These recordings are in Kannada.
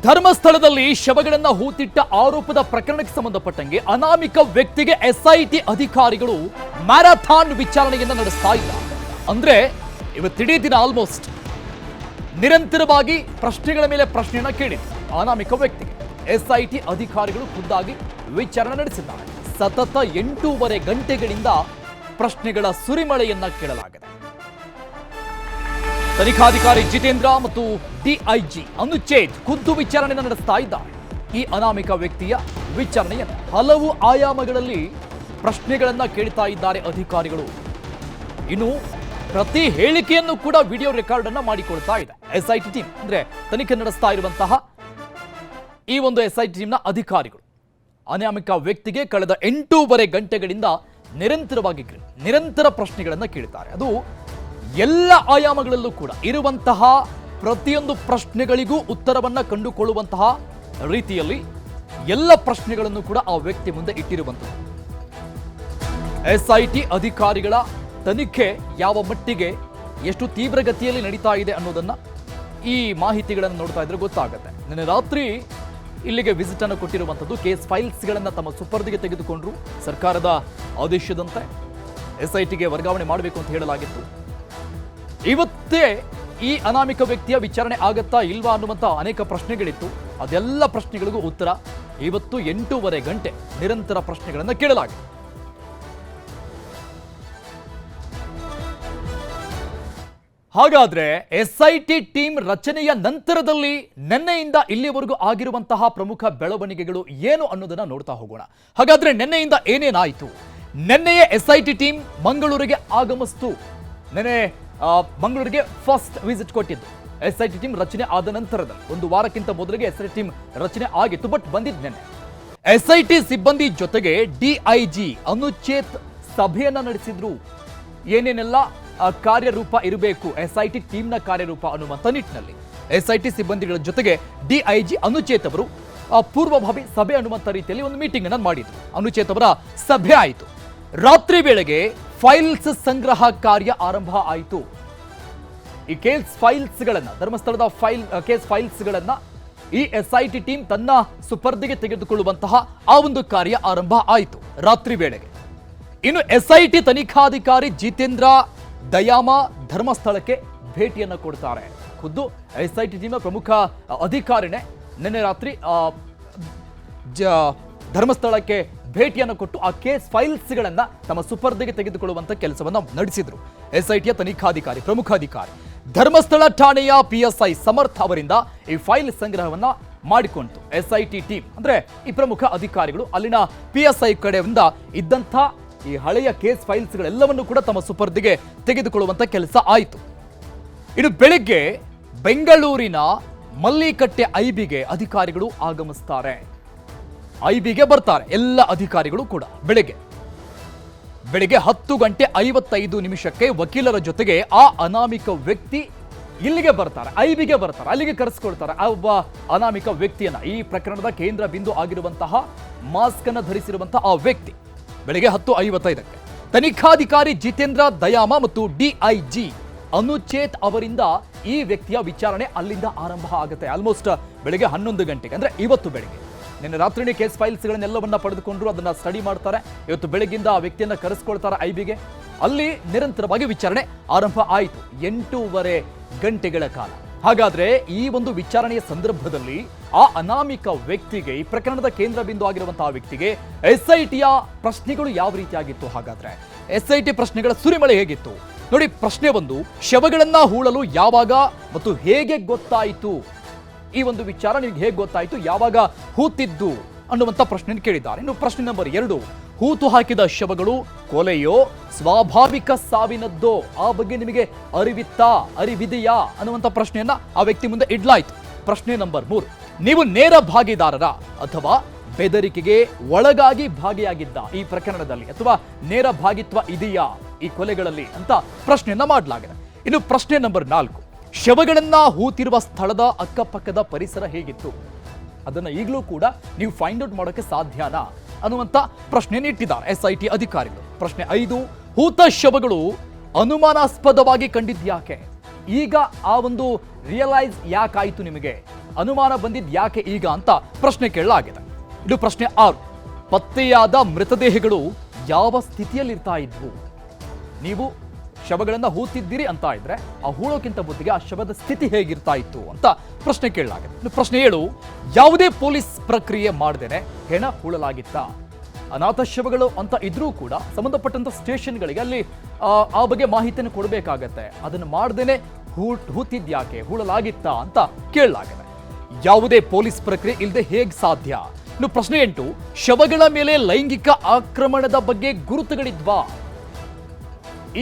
ಧರ್ಮಸ್ಥಳದಲ್ಲಿ ಶವಗಳನ್ನ ಹೂತಿಟ್ಟ ಆರೋಪದ ಪ್ರಕರಣಕ್ಕೆ ಸಂಬಂಧಪಟ್ಟಂಗೆ ಅನಾಮಿಕ ವ್ಯಕ್ತಿಗೆ ಎಸ್ಐಟಿ ಅಧಿಕಾರಿಗಳು ಮ್ಯಾರಥಾನ್ ವಿಚಾರಣೆಯನ್ನ ನಡೆಸ್ತಾ ಇದ್ದಾರೆ. ಅಂದ್ರೆ ಇವತ್ತಿಡೀ ದಿನ ಆಲ್ಮೋಸ್ಟ್ ನಿರಂತರವಾಗಿ ಪ್ರಶ್ನೆಗಳ ಮೇಲೆ ಪ್ರಶ್ನೆಯನ್ನ ಕೇಳಿದ್ರು. ಅನಾಮಿಕ ವ್ಯಕ್ತಿಗೆ ಎಸ್ಐಟಿ ಅಧಿಕಾರಿಗಳು ಖುದ್ದಾಗಿ ವಿಚಾರಣೆ ನಡೆಸಿದ್ದಾರೆ. ಸತತ 8.5 ಗಂಟೆಗಳಿಂದ ಪ್ರಶ್ನೆಗಳ ಸುರಿಮಳೆಯನ್ನ ಕೇಳಲಾಗಿದೆ. ತನಿಖಾಧಿಕಾರಿ ಜಿತೇಂದ್ರ ಮತ್ತು ಡಿಐಜಿ ಅನುಚೇತ್ ಖುದ್ದು ವಿಚಾರಣೆಯನ್ನು ನಡೆಸ್ತಾ ಇದ್ದಾರೆ. ಈ ಅನಾಮಿಕ ವ್ಯಕ್ತಿಯ ವಿಚಾರಣೆಯನ್ನು ಹಲವು ಆಯಾಮಗಳಲ್ಲಿ ಪ್ರಶ್ನೆಗಳನ್ನ ಕೇಳ್ತಾ ಇದ್ದಾರೆ ಅಧಿಕಾರಿಗಳು. ಇನ್ನು ಪ್ರತಿ ಹೇಳಿಕೆಯನ್ನು ಕೂಡ ವಿಡಿಯೋ ರೆಕಾರ್ಡ್ ಅನ್ನ ಮಾಡಿಕೊಳ್ತಾ ಇದೆ ಎಸ್ಐಟಿ ಟೀಮ್. ಅಂದ್ರೆ ತನಿಖೆ ನಡೆಸ್ತಾ ಇರುವಂತಹ ಈ ಒಂದು ಎಸ್ಐಟಿ ಟೀಮ್ನ ಅಧಿಕಾರಿಗಳು ಅನಾಮಿಕ ವ್ಯಕ್ತಿಗೆ ಕಳೆದ 8.5 ಗಂಟೆಗಳಿಂದ ನಿರಂತರ ಪ್ರಶ್ನೆಗಳನ್ನ ಕೇಳ್ತಾರೆ. ಅದು ಎಲ್ಲ ಆಯಾಮಗಳಲ್ಲೂ ಕೂಡ ಇರುವಂತಹ ಪ್ರತಿಯೊಂದು ಪ್ರಶ್ನೆಗಳಿಗೂ ಉತ್ತರವನ್ನ ಕಂಡುಕೊಳ್ಳುವಂತಹ ರೀತಿಯಲ್ಲಿ ಎಲ್ಲ ಪ್ರಶ್ನೆಗಳನ್ನು ಕೂಡ ಆ ವ್ಯಕ್ತಿ ಮುಂದೆ ಇಟ್ಟಿರುವಂಥದ್ದು. ಎಸ್ಐಟಿ ಅಧಿಕಾರಿಗಳ ತನಿಖೆ ಯಾವ ಮಟ್ಟಿಗೆ ಎಷ್ಟು ತೀವ್ರಗತಿಯಲ್ಲಿ ನಡೀತಾ ಇದೆ ಅನ್ನೋದನ್ನ ಈ ಮಾಹಿತಿಗಳನ್ನು ನೋಡ್ತಾ ಇದ್ರೆ ಗೊತ್ತಾಗುತ್ತೆ. ನಿನ್ನೆ ರಾತ್ರಿ ಇಲ್ಲಿಗೆ ವಿಸಿಟ್ ಅನ್ನು ಕೊಟ್ಟಿರುವಂಥದ್ದು. ಕೇಸ್ ಫೈಲ್ಸ್ಗಳನ್ನು ತಮ್ಮ ಸುಪರ್ದಿಗೆ ತೆಗೆದುಕೊಂಡ್ರು. ಸರ್ಕಾರದ ಆದೇಶದಂತೆ ಎಸ್ಐಟಿಗೆ ವರ್ಗಾವಣೆ ಮಾಡಬೇಕು ಅಂತ ಹೇಳಲಾಗಿತ್ತು. ಇವತ್ತೇ ಈ ಅನಾಮಿಕ ವ್ಯಕ್ತಿಯ ವಿಚಾರಣೆ ಆಗತ್ತಾ ಇಲ್ವಾ ಅನ್ನುವಂಥ ಅನೇಕ ಪ್ರಶ್ನೆಗಳಿತ್ತು. ಅದೆಲ್ಲ ಪ್ರಶ್ನೆಗಳಿಗೂ ಉತ್ತರ ಇವತ್ತು 8.5 ಗಂಟೆ ನಿರಂತರ ಪ್ರಶ್ನೆಗಳನ್ನು ಕೇಳಲಾಗಿದೆ. ಹಾಗಾದ್ರೆ ಎಸ್ಐಟಿ ಟೀಮ್ ರಚನೆಯ ನಂತರದಲ್ಲಿ ನಿನ್ನೆಯಿಂದ ಇಲ್ಲಿವರೆಗೂ ಆಗಿರುವಂತಹ ಪ್ರಮುಖ ಬೆಳವಣಿಗೆಗಳು ಏನು ಅನ್ನೋದನ್ನ ನೋಡ್ತಾ ಹೋಗೋಣ. ಹಾಗಾದ್ರೆ ನಿನ್ನೆಯಿಂದ ಏನೇನಾಯಿತು? ನಿನ್ನೆಯೇ ಎಸ್ಐಟಿ ಟೀಮ್ ಮಂಗಳೂರಿಗೆ ಆಗಮಿಸ್ತು. ನಿನ್ನೆ ಮಂಗಳೂರಿಗೆ ಫಸ್ಟ್ ವಿಸಿಟ್ ಕೊಟ್ಟಿದ್ದು ಎಸ್ಐಟಿ ಟೀಮ್ ರಚನೆ ಆದ ನಂತರದಲ್ಲಿ. ಒಂದು ವಾರಕ್ಕಿಂತ ಮೊದಲಿಗೆ ಎಸ್ಐಟಿ ಟೀಮ್ ರಚನೆ ಆಗಿತ್ತು, ಬಟ್ ಬಂದಿದ್ದು ನಿನ್ನೆ. ಎಸ್ಐಟಿ ಸಿಬ್ಬಂದಿ ಜೊತೆಗೆ ಡಿಐಜಿ ಅನುಚೇತ್ ಸಭೆಯನ್ನ ನಡೆಸಿದ್ರು. ಏನೇನೆಲ್ಲ ಕಾರ್ಯರೂಪ ಇರಬೇಕು ಎಸ್ಐಟಿ ಟೀಮ್ನ ಕಾರ್ಯರೂಪ ಅನ್ನುವಂಥ ನಿಟ್ಟಿನಲ್ಲಿ ಎಸ್ಐಟಿ ಸಿಬ್ಬಂದಿಗಳ ಜೊತೆಗೆ ಡಿಐಜಿ ಅನುಚೇತ್ ಅವರು ಪೂರ್ವಭಾವಿ ಸಭೆ ಅನ್ನುವಂಥ ರೀತಿಯಲ್ಲಿ ಒಂದು ಮೀಟಿಂಗ್ ಅನ್ನು ಮಾಡಿದ್ರು. ಅನುಚೇತ್ ಅವರ ಸಭೆ ಆಯಿತು. ರಾತ್ರಿ ವೇಳೆಗೆ ಫೈಲ್ಸ್ ಸಂಗ್ರಹ ಕಾರ್ಯ ಆರಂಭ ಆಯಿತು. ಈ ಕೇಸ್ ಫೈಲ್ಸ್ಗಳನ್ನ ಧರ್ಮಸ್ಥಳದ ಕೇಸ್ ಫೈಲ್ಸ್ಗಳನ್ನ ಈ ಎಸ್ಐಟಿ ಟೀಮ್ ತನ್ನ ಸುಪರ್ದಿಗೆ ತೆಗೆದುಕೊಳ್ಳುವಂತಹ ಆ ಒಂದು ಕಾರ್ಯ ಆರಂಭ ಆಯಿತು ರಾತ್ರಿ ವೇಳೆಗೆ. ಇನ್ನು ಎಸ್ಐಟಿ ತನಿಖಾಧಿಕಾರಿ ಜಿತೇಂದ್ರ ದಯಾಮ ಧರ್ಮಸ್ಥಳಕ್ಕೆ ಭೇಟಿಯನ್ನು ಕೊಡ್ತಾರೆ. ಖುದ್ದು ಎಸ್ಐಟಿ ಟೀಮ್ನ ಪ್ರಮುಖ ಅಧಿಕಾರಿನೇ ನಿನ್ನೆ ರಾತ್ರಿ ಧರ್ಮಸ್ಥಳಕ್ಕೆ ಭೇಟಿಯನ್ನು ಕೊಟ್ಟು ಆ ಕೇಸ್ ಫೈಲ್ಸ್ಗಳನ್ನ ತಮ್ಮ ಸುಪರ್ದಿಗೆ ತೆಗೆದುಕೊಳ್ಳುವಂತ ಕೆಲಸವನ್ನ ನಡೆಸಿದ್ರು. ಎಸ್ಐಟಿಯ ತನಿಖಾಧಿಕಾರಿ ಪ್ರಮುಖ ಅಧಿಕಾರಿ ಧರ್ಮಸ್ಥಳ ಠಾಣೆಯ PSI ಸಮರ್ಥ್ ಅವರಿಂದ ಈ ಫೈಲ್ ಸಂಗ್ರಹವನ್ನ ಮಾಡಿಕೊಂತು ಎಸ್ಐಟಿ ಟೀಮ್. ಅಂದ್ರೆ ಈ ಪ್ರಮುಖ ಅಧಿಕಾರಿಗಳು ಅಲ್ಲಿನ PSI ಕಡೆಯಿಂದ ಇದ್ದಂಥ ಈ ಹಳೆಯ ಕೇಸ್ ಫೈಲ್ಸ್ಗಳೆಲ್ಲವನ್ನು ಕೂಡ ತಮ್ಮ ಸುಪರ್ದಿಗೆ ತೆಗೆದುಕೊಳ್ಳುವಂತ ಕೆಲಸ ಆಯಿತು. ಇನ್ನು ಬೆಳಿಗ್ಗೆ ಬೆಂಗಳೂರಿನ ಮಲ್ಲಿಕಟ್ಟೆ ಐಬಿಗೆ ಅಧಿಕಾರಿಗಳು ಆಗಮಿಸ್ತಾರೆ. ಐಬಿಗೆ ಬರ್ತಾರೆ ಎಲ್ಲ ಅಧಿಕಾರಿಗಳು ಕೂಡ. ಬೆಳಿಗ್ಗೆ 10:55 ವಕೀಲರ ಜೊತೆಗೆ ಆ ಅನಾಮಿಕ ವ್ಯಕ್ತಿ ಇಲ್ಲಿಗೆ ಬರ್ತಾರೆ, ಐಬಿಗೆ ಬರ್ತಾರೆ. ಅಲ್ಲಿಗೆ ಕರೆಸ್ಕೊಳ್ತಾರೆ ಆ ಒಬ್ಬ ಅನಾಮಿಕ ವ್ಯಕ್ತಿಯನ್ನ. ಈ ಪ್ರಕರಣದ ಕೇಂದ್ರ ಬಿಂದು ಆಗಿರುವಂತಹ ಮಾಸ್ಕ್ ಅನ್ನು ಧರಿಸಿರುವಂತಹ ಆ ವ್ಯಕ್ತಿ ಬೆಳಿಗ್ಗೆ 10:55 ತನಿಖಾಧಿಕಾರಿ ಜಿತೇಂದ್ರ ದಯಾಮ ಮತ್ತು ಡಿಐಜಿ ಅನುಚೇತ್ ಅವರಿಂದ ಈ ವ್ಯಕ್ತಿಯ ವಿಚಾರಣೆ ಅಲ್ಲಿಂದ ಆರಂಭ ಆಗುತ್ತೆ. ಆಲ್ಮೋಸ್ಟ್ ಬೆಳಿಗ್ಗೆ 11 ಗಂಟೆಗೆ, ಅಂದ್ರೆ ಇವತ್ತು ಬೆಳಿಗ್ಗೆ. ನಿನ್ನೆ ರಾತ್ರಿನೇ ಕೇಸ್ ಫೈಲ್ಸ್ಗಳನ್ನೆಲ್ಲವನ್ನ ಪಡೆದುಕೊಂಡ್ರು, ಅದನ್ನ ಸ್ಟಡಿ ಮಾಡ್ತಾರೆ. ಇವತ್ತು ಬೆಳಗ್ಗಿಂದ ಆ ವ್ಯಕ್ತಿಯನ್ನ ಕರೆಸ್ಕೊಳ್ತಾರೆ ಐಬಿಗೆ. ಅಲ್ಲಿ ನಿರಂತರವಾಗಿ ವಿಚಾರಣೆ ಆರಂಭ ಆಯಿತು 8.5 ಗಂಟೆಗಳ ಕಾಲ. ಹಾಗಾದ್ರೆ ಈ ಒಂದು ವಿಚಾರಣೆಯ ಸಂದರ್ಭದಲ್ಲಿ ಆ ಅನಾಮಿಕ ವ್ಯಕ್ತಿಗೆ, ಈ ಪ್ರಕರಣದ ಕೇಂದ್ರ ಬಿಂದು ಆಗಿರುವಂತಹ ವ್ಯಕ್ತಿಗೆ ಎಸ್ಐಟಿಯ ಪ್ರಶ್ನೆಗಳು ಯಾವ ರೀತಿಯಾಗಿತ್ತು? ಹಾಗಾದ್ರೆ ಎಸ್ಐಟಿ ಪ್ರಶ್ನೆಗಳ ಸುರಿಮಳೆ ಹೇಗಿತ್ತು ನೋಡಿ. ಪ್ರಶ್ನೆ ಒಂದು, ಶವಗಳನ್ನ ಹೂಳಲು ಯಾವಾಗ ಮತ್ತು ಹೇಗೆ ಗೊತ್ತಾಯಿತು? ಈ ಒಂದು ವಿಚಾರ ನಿಮಗೆ ಹೇಗೆ ಗೊತ್ತಾಯಿತು, ಯಾವಾಗ ಹೂತಿದ್ದು ಅನ್ನುವಂಥ ಪ್ರಶ್ನೆ ಕೇಳಿದ್ದಾರೆ. ಇನ್ನು ಪ್ರಶ್ನೆ ನಂಬರ್ 2, ಹೂತು ಹಾಕಿದ ಶವಗಳು ಕೊಲೆಯೋ ಸ್ವಾಭಾವಿಕ ಸಾವಿನದ್ದೋ? ಆ ಬಗ್ಗೆ ನಿಮಗೆ ಅರಿವಿದೆಯಾ ಅನ್ನುವಂಥ ಪ್ರಶ್ನೆಯನ್ನ ಆ ವ್ಯಕ್ತಿ ಮುಂದೆ ಇಡ್ಲಾಯ್ತು. ಪ್ರಶ್ನೆ ನಂಬರ್ 3, ನೀವು ನೇರ ಭಾಗಿದಾರರ ಅಥವಾ ಬೆದರಿಕೆಗೆ ಒಳಗಾಗಿ ಭಾಗಿಯಾಗಿದ್ದ ಈ ಪ್ರಕರಣದಲ್ಲಿ, ಅಥವಾ ನೇರ ಭಾಗಿತ್ವ ಇದೆಯಾ ಈ ಕೊಲೆಗಳಲ್ಲಿ ಅಂತ ಪ್ರಶ್ನೆಯನ್ನ ಮಾಡಲಾಗಿದೆ. ಇನ್ನು ಪ್ರಶ್ನೆ ನಂಬರ್ 4, ಶವಗಳನ್ನ ಹೂತಿರುವ ಸ್ಥಳದ ಅಕ್ಕಪಕ್ಕದ ಪರಿಸರ ಹೇಗಿತ್ತು? ಅದನ್ನ ಈಗಲೂ ಕೂಡ ನೀವು ಫೈಂಡ್ ಔಟ್ ಮಾಡೋಕೆ ಸಾಧ್ಯನಾ ಅನ್ನುವಂಥ ಪ್ರಶ್ನೆಯನ್ನು ಇಟ್ಟಿದ್ದಾರೆ ಎಸ್ಐಟಿ ಅಧಿಕಾರಿಗಳು. ಪ್ರಶ್ನೆ 5, ಹೂತ ಶವಗಳು ಅನುಮಾನಾಸ್ಪದವಾಗಿ ಕಂಡಿದ್ಯಾಕೆ? ಈಗ ಆ ಒಂದು ರಿಯಲೈಸ್ ಯಾಕಾಯಿತು ನಿಮಗೆ? ಅನುಮಾನ ಬಂದಿದ್ದು ಯಾಕೆ ಈಗ ಅಂತ ಪ್ರಶ್ನೆ ಕೇಳಲಾಗಿದೆ. ಇದು ಪ್ರಶ್ನೆ 6. ಪತ್ತೆಯಾದ ಮೃತದೇಹಗಳು ಯಾವ ಸ್ಥಿತಿಯಲ್ಲಿರ್ತಾ ಇದ್ವು? ನೀವು ಶವಗಳನ್ನ ಹೂತಿದ್ದೀರಿ ಅಂತ ಇದ್ರೆ ಆ ಹೂಳೋಕ್ಕಿಂತ ಮೊದಲಿಗೆ ಆ ಶವದ ಸ್ಥಿತಿ ಹೇಗಿರ್ತಾ ಇತ್ತು ಅಂತ ಪ್ರಶ್ನೆ ಕೇಳಲಾಗಿದೆ. ಇನ್ನು ಪ್ರಶ್ನೆ 7. ಯಾವುದೇ ಪೊಲೀಸ್ ಪ್ರಕ್ರಿಯೆ ಮಾಡದೇನೆ ಹೆಣ ಹೂಳಲಾಗಿತ್ತ? ಅನಾಥ ಶವಗಳು ಅಂತ ಇದ್ರೂ ಕೂಡ ಸಂಬಂಧಪಟ್ಟಂತ ಸ್ಟೇಷನ್ಗಳಿಗೆ ಅಲ್ಲಿ ಆ ಬಗ್ಗೆ ಮಾಹಿತಿಯನ್ನು ಕೊಡಬೇಕಾಗತ್ತೆ. ಅದನ್ನು ಮಾಡದೇನೆ ಹೂತಿದ್ಯಾಕೆ, ಹೂಳಲಾಗಿತ್ತ ಅಂತ ಕೇಳಲಾಗಿದೆ. ಯಾವುದೇ ಪೊಲೀಸ್ ಪ್ರಕ್ರಿಯೆ ಇಲ್ಲದೆ ಹೇಗೆ ಸಾಧ್ಯ? ಇನ್ನು ಪ್ರಶ್ನೆ 8. ಶವಗಳ ಮೇಲೆ ಲೈಂಗಿಕ ಆಕ್ರಮಣದ ಬಗ್ಗೆ ಗುರುತುಗಳಿದ್ವಾ?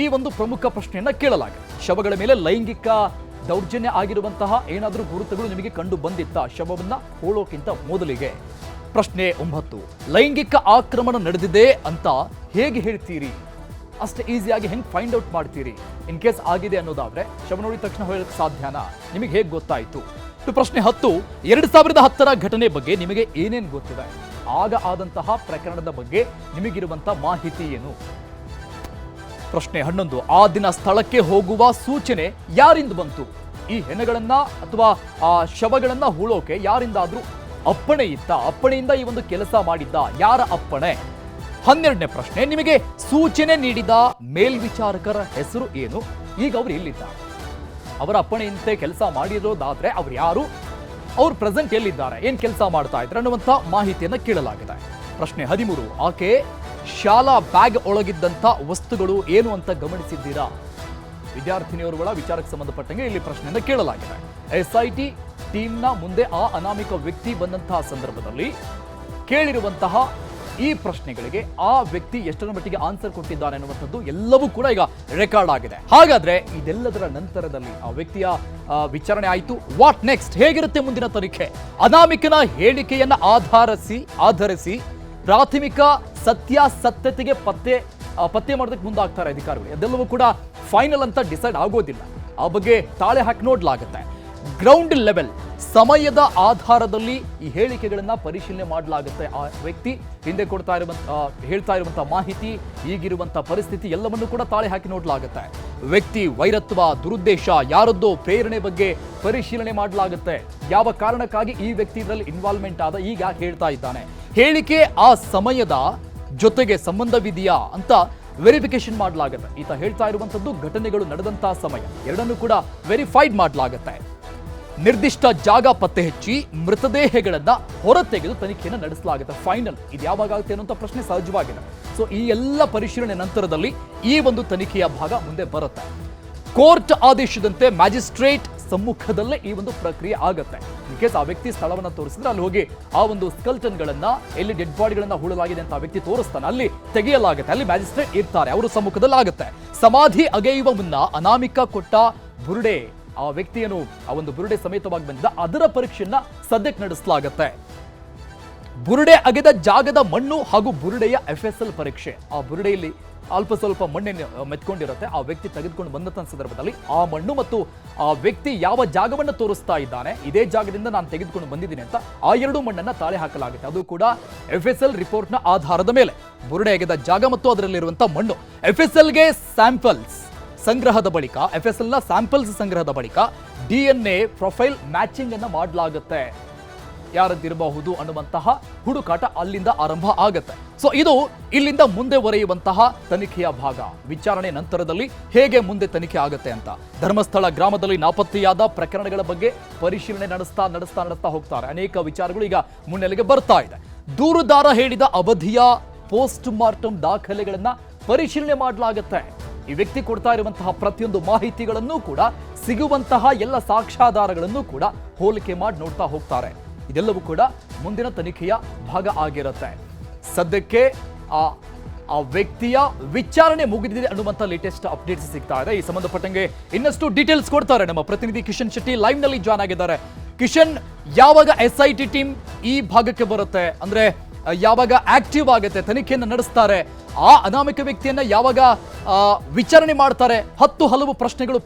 ಈ ಒಂದು ಪ್ರಮುಖ ಪ್ರಶ್ನೆಯನ್ನ ಕೇಳಲಾಗಿದೆ. ಶವಗಳ ಮೇಲೆ ಲೈಂಗಿಕ ದೌರ್ಜನ್ಯ ಆಗಿರುವಂತಹ ಏನಾದರೂ ಗುರುತುಗಳು ನಿಮಗೆ ಕಂಡು ಬಂದಿತ್ತ ಶವವನ್ನ ಹೂಳೋಕ್ಕಿಂತ ಮೊದಲಿಗೆ? ಪ್ರಶ್ನೆ 9. ಲೈಂಗಿಕ ಆಕ್ರಮಣ ನಡೆದಿದೆ ಅಂತ ಹೇಗೆ ಹೇಳ್ತೀರಿ? ಅಷ್ಟೇ ಈಸಿಯಾಗಿ ಹೆಂಗೆ ಫೈಂಡ್ ಔಟ್ ಮಾಡ್ತೀರಿ? ಇನ್ ಕೇಸ್ ಆಗಿದೆ ಅನ್ನೋದಾದ್ರೆ ಶವ ನೋಡಿದ ತಕ್ಷಣ ಹೇಳಕ್ಕೆ ಸಾಧ್ಯನಾ? ನಿಮಗೆ ಹೇಗೆ ಗೊತ್ತಾಯ್ತು? ಪ್ರಶ್ನೆ 10. 2010ರ ಘಟನೆ ಬಗ್ಗೆ ನಿಮಗೆ ಏನೇನು ಗೊತ್ತಿದೆ? ಆಗ ಆದಂತಹ ಪ್ರಕರಣದ ಬಗ್ಗೆ ನಿಮಗಿರುವಂತಹ ಮಾಹಿತಿ ಏನು? ಪ್ರಶ್ನೆ 11. ಆ ದಿನ ಸ್ಥಳಕ್ಕೆ ಹೋಗುವ ಸೂಚನೆ ಯಾರಿಂದ ಬಂತು? ಈ ಹೆಣಗಳನ್ನ ಅಥವಾ ಆ ಶವಗಳನ್ನ ಹೂಳೋಕೆ ಯಾರಿಂದಾದ್ರೂ ಅಪ್ಪಣೆ ಇತ್ತ? ಅಪ್ಪಣೆಯಿಂದ ಈ ಒಂದು ಕೆಲಸ ಮಾಡಿದ್ದ? ಯಾರ ಅಪ್ಪಣೆ? 12ನೇ ಪ್ರಶ್ನೆ. ನಿಮಗೆ ಸೂಚನೆ ನೀಡಿದ ಮೇಲ್ವಿಚಾರಕರ ಹೆಸರು ಏನು? ಈಗ ಅವರು ಎಲ್ಲಿದ್ದಾರೆ? ಅವರ ಅಪ್ಪಣೆಯಂತೆ ಕೆಲಸ ಮಾಡಿರೋದಾದ್ರೆ ಅವ್ರು ಯಾರು? ಅವ್ರು ಪ್ರೆಸೆಂಟ್ ಎಲ್ಲಿದ್ದಾರೆ? ಏನ್ ಕೆಲಸ ಮಾಡ್ತಾ ಇದ್ದಾರೆ ಅನ್ನುವಂಥ ಮಾಹಿತಿಯನ್ನ ಕೇಳಲಾಗಿದೆ. ಪ್ರಶ್ನೆ 13. ಆಕೆ ಶಾಲಾ ಬ್ಯಾಗ್ ಒಳಗಿದ್ದಂಥ ವಸ್ತುಗಳು ಏನು ಅಂತ ಗಮನಿಸಿದ್ದೀರಾ? ವಿದ್ಯಾರ್ಥಿನಿಯವರುಗಳ ವಿಚಾರಕ್ಕೆ ಸಂಬಂಧಪಟ್ಟಂಗೆ ಇಲ್ಲಿ ಪ್ರಶ್ನೆಯನ್ನು ಕೇಳಲಾಗಿದೆ. SIT ಟೀಮ್ನ ಮುಂದೆ ಆ ಅನಾಮಿಕ ವ್ಯಕ್ತಿ ಬಂದಂತಹ ಸಂದರ್ಭದಲ್ಲಿ ಕೇಳಿರುವಂತಹ ಈ ಪ್ರಶ್ನೆಗಳಿಗೆ ಆ ವ್ಯಕ್ತಿ ಎಷ್ಟರ ಮಟ್ಟಿಗೆ ಆನ್ಸರ್ ಕೊಟ್ಟಿದ್ದಾನೆ ಅನ್ನುವಂಥದ್ದು ಎಲ್ಲವೂ ಕೂಡ ಈಗ ರೆಕಾರ್ಡ್ ಆಗಿದೆ. ಹಾಗಾದ್ರೆ ಇದೆಲ್ಲದರ ನಂತರದಲ್ಲಿ ಆ ವ್ಯಕ್ತಿಯ ವಿಚಾರಣೆ ಆಯಿತು. What next? ಹೇಗಿರುತ್ತೆ ಮುಂದಿನ ತನಿಖೆ? ಅನಾಮಿಕನ ಹೇಳಿಕೆಯನ್ನ ಆಧರಿಸಿ ಪ್ರಾಥಮಿಕ ಸತ್ಯಾಸತ್ಯತೆಗೆ ಪತ್ತೆ ಮಾಡೋದಕ್ಕೆ ಮುಂದಾಗ್ತಾರೆ ಅಧಿಕಾರಿಗಳು. ಅದೆಲ್ಲವೂ ಕೂಡ ಫೈನಲ್ ಅಂತ ಡಿಸೈಡ್ ಆಗೋದಿಲ್ಲ. ಆ ಬಗ್ಗೆ ತಾಳೆ ಹಾಕಿ ನೋಡ್ಲಾಗುತ್ತೆ. ಗ್ರೌಂಡ್ ಲೆವೆಲ್ ಸಮಯದ ಆಧಾರದಲ್ಲಿ ಈ ಹೇಳಿಕೆಗಳನ್ನ ಪರಿಶೀಲನೆ ಮಾಡಲಾಗುತ್ತೆ. ಆ ವ್ಯಕ್ತಿ ಹಿಂದೆ ಹೇಳ್ತಾ ಇರುವಂತಹ ಮಾಹಿತಿ, ಈಗಿರುವಂತಹ ಪರಿಸ್ಥಿತಿ ಎಲ್ಲವನ್ನೂ ಕೂಡ ತಾಳೆ ಹಾಕಿ ನೋಡ್ಲಾಗುತ್ತೆ. ವ್ಯಕ್ತಿ ವೈರತ್ವ, ದುರುದ್ದೇಶ, ಯಾರದ್ದೋ ಪ್ರೇರಣೆ ಬಗ್ಗೆ ಪರಿಶೀಲನೆ ಮಾಡಲಾಗುತ್ತೆ. ಯಾವ ಕಾರಣಕ್ಕಾಗಿ ಈ ವ್ಯಕ್ತಿ ಇದರಲ್ಲಿ ಇನ್ವಾಲ್ವ್ಮೆಂಟ್ ಆದ, ಈಗ ಹೇಳ್ತಾ ಇದ್ದಾನೆ, ಹೇಳಿಕೆ ಆ ಸಮಯದ ಜೊತೆಗೆ ಸಂಬಂಧವಿದೆಯಾ ಅಂತ ವೆರಿಫಿಕೇಶನ್ ಮಾಡಲಾಗುತ್ತೆ. ಈತ ಹೇಳ್ತಾ ಇರುವಂತದ್ದು ಘಟನೆಗಳು ನಡೆದಂತಹ ಸಮಯ, ಎರಡನ್ನೂ ಕೂಡ ವೆರಿಫೈಡ್ ಮಾಡಲಾಗುತ್ತೆ. ನಿರ್ದಿಷ್ಟ ಜಾಗ ಪತ್ತೆ ಹಚ್ಚಿ ಮೃತದೇಹಗಳನ್ನ ಹೊರತೆಗೆದು ತನಿಖೆಯನ್ನು ನಡೆಸಲಾಗುತ್ತೆ. ಫೈನಲ್ ಇದು ಯಾವಾಗ ಆಗುತ್ತೆ ಅನ್ನುವಂಥ ಪ್ರಶ್ನೆ ಸಹಜವಾಗಿದೆ. ಸೊ ಈ ಎಲ್ಲ ಪರಿಶೀಲನೆ ನಂತರದಲ್ಲಿ ಈ ಒಂದು ತನಿಖೆಯ ಭಾಗ ಮುಂದೆ ಬರುತ್ತೆ. ಕೋರ್ಟ್ ಆದೇಶದಂತೆ ಮ್ಯಾಜಿಸ್ಟ್ರೇಟ್ ಸಮ್ಮುಖದಲ್ಲೇ ಈ ಒಂದು ಪ್ರಕ್ರಿಯೆ ಆಗುತ್ತೆ. ಇನ್ ಕೇಸ್ ಆ ವ್ಯಕ್ತಿ ಸ್ಥಳವನ್ನ ತೋರಿಸಿದ್ರೆ ಅಲ್ಲಿ ಹೋಗಿ ಆ ಒಂದು ಸ್ಕಲ್ಟನ್ಗಳನ್ನ, ಎಲ್ಲಿ ಡೆಡ್ ಬಾಡಿಗಳನ್ನ ಹೂಳಲಾಗಿದೆ ಅಂತ ಆ ವ್ಯಕ್ತಿ ತೋರಿಸ್ತಾನೆ, ಅಲ್ಲಿ ತೆಗೆಯಲಾಗುತ್ತೆ. ಅಲ್ಲಿ ಮ್ಯಾಜಿಸ್ಟ್ರೇಟ್ ಇರ್ತಾರೆ, ಅವರ ಸಮ್ಮುಖದಲ್ಲಿ ಆಗುತ್ತೆ. ಸಮಾಧಿ ಅಗೆಯುವ ಮುನ್ನ ಅನಾಮಿಕ ಕೊಟ್ಟ ಬುರುಡೆ, ಆ ವ್ಯಕ್ತಿಯನ್ನು ಆ ಒಂದು ಬುರುಡೆ ಸಮೇತವಾಗಿ ಬಂದಿದ್ದ ಅದರ ಪರೀಕ್ಷೆಯನ್ನ ಸದ್ಯಕ್ಕೆ ನಡೆಸಲಾಗುತ್ತೆ. ಬುರುಡೆ ಅಗೆದ ಜಾಗದ ಮಣ್ಣು ಹಾಗೂ ಬುರುಡೆಯ FSL ಪರೀಕ್ಷೆ. ಆ ಬುರುಡೆಯಲ್ಲಿ ಅಲ್ಪ ಸ್ವಲ್ಪ ಮಣ್ಣನ್ನು ಮೆತ್ಕೊಂಡಿರುತ್ತೆ. ಆ ವ್ಯಕ್ತಿ ತೆಗೆದುಕೊಂಡು ಬಂದಂತ ಸಂದರ್ಭದಲ್ಲಿ ಆ ಮಣ್ಣು ಮತ್ತು ಆ ವ್ಯಕ್ತಿ ಯಾವ ಜಾಗವನ್ನು ತೋರಿಸ್ತಾ ಇದ್ದಾನೆ, ಇದೇ ಜಾಗದಿಂದ ನಾನು ತೆಗೆದುಕೊಂಡು ಬಂದಿದ್ದೀನಿ ಅಂತ ಆ ಎರಡು ಮಣ್ಣನ್ನ ತಾಳೆ ಹಾಕಲಾಗುತ್ತೆ. ಅದು ಕೂಡ FSL ರಿಪೋರ್ಟ್ನ ಆಧಾರದ ಮೇಲೆ. ಬುರುಡೆ ಅಗೆದ ಜಾಗ ಮತ್ತು ಅದರಲ್ಲಿರುವಂತಹ ಮಣ್ಣು, FSLಗೆ ಸ್ಯಾಂಪಲ್ಸ್ ಸಂಗ್ರಹದ ಬಳಿಕ, FSLನ ಸ್ಯಾಂಪಲ್ಸ್ ಸಂಗ್ರಹದ ಬಳಿಕ DNA ಪ್ರೊಫೈಲ್ ಮ್ಯಾಚಿಂಗ್ ಅನ್ನ ಮಾಡಲಾಗುತ್ತೆ. ಯಾರದ್ದಿರಬಹುದು ಅನ್ನುವಂತಹ ಹುಡುಕಾಟ ಅಲ್ಲಿಂದ ಆರಂಭ ಆಗುತ್ತೆ. ಸೊ ಇದು ಇಲ್ಲಿಂದ ಮುಂದೆ ಒರೆಯುವಂತಹ ತನಿಖೆಯ ಭಾಗ. ವಿಚಾರಣೆ ನಂತರದಲ್ಲಿ ಹೇಗೆ ಮುಂದೆ ತನಿಖೆ ಆಗುತ್ತೆ ಅಂತ. ಧರ್ಮಸ್ಥಳ ಗ್ರಾಮದಲ್ಲಿ ನಾಪತ್ತೆಯಾದ ಪ್ರಕರಣಗಳ ಬಗ್ಗೆ ಪರಿಶೀಲನೆ ನಡೆಸ್ತಾ ಹೋಗ್ತಾರೆ. ಅನೇಕ ವಿಚಾರಗಳು ಈಗ ಮುನ್ನೆಲೆಗೆ ಬರ್ತಾ ಇದೆ. ದೂರುದಾರ ಹೇಳಿದ ಅವಧಿಯ ಪೋಸ್ಟ್ ಮಾರ್ಟಮ್ ದಾಖಲೆಗಳನ್ನ ಪರಿಶೀಲನೆ ಮಾಡಲಾಗುತ್ತೆ. ಈ ವ್ಯಕ್ತಿ ಕೊಡ್ತಾ ಇರುವಂತಹ ಪ್ರತಿಯೊಂದು ಮಾಹಿತಿಗಳನ್ನು ಕೂಡ, ಸಿಗುವಂತಹ ಎಲ್ಲ ಸಾಕ್ಷ್ಯಾಧಾರಗಳನ್ನು ಕೂಡ ಹೋಲಿಕೆ ಮಾಡಿ ನೋಡ್ತಾ ಹೋಗ್ತಾರೆ. ಇದೆಲ್ಲವೂ ಕೂಡ ಮುಂದಿನ ತನಿಖೆಯ ಭಾಗ ಆಗಿರುತ್ತೆ. ಸದ್ಯಕ್ಕೆ ಆ ವ್ಯಕ್ತಿಯ ವಿಚಾರಣೆ ಮುಗಿದಿದೆ ಅನ್ನುವಂಥ ಲೇಟೆಸ್ಟ್ ಅಪ್ಡೇಟ್ಸ್ ಸಿಗ್ತಾ ಇದೆ. ಈ ಸಂಬಂಧಪಟ್ಟಂಗೆ ಇನ್ನಷ್ಟು ಡೀಟೇಲ್ಸ್ ಕೊಡ್ತಾರೆ ನಮ್ಮ ಪ್ರತಿನಿಧಿ ಕಿಶನ್ ಶೆಟ್ಟಿ, ಲೈವ್ ನಲ್ಲಿ ಜಾಯ್ನ್ ಆಗಿದ್ದಾರೆ. ಕಿಶನ್, ಯಾವಾಗ SIT ಟೀಮ್ ಈ ಭಾಗಕ್ಕೆ ಬರುತ್ತೆ, ಅಂದ್ರೆ ಯಾವಾಗ ಆಕ್ಟಿವ್ ಆಗುತ್ತೆ, ತನಿಖೆಯನ್ನು ನಡೆಸ್ತಾರೆ, ಆ ಅನಾಮಿಕ ವ್ಯಕ್ತಿಯನ್ನ ಯಾವಾಗ ವಿಚಾರಣೆ ಮಾಡ್ತಾರೆ? ಹಲವು ಪ್ರಶ್ನೆಗಳು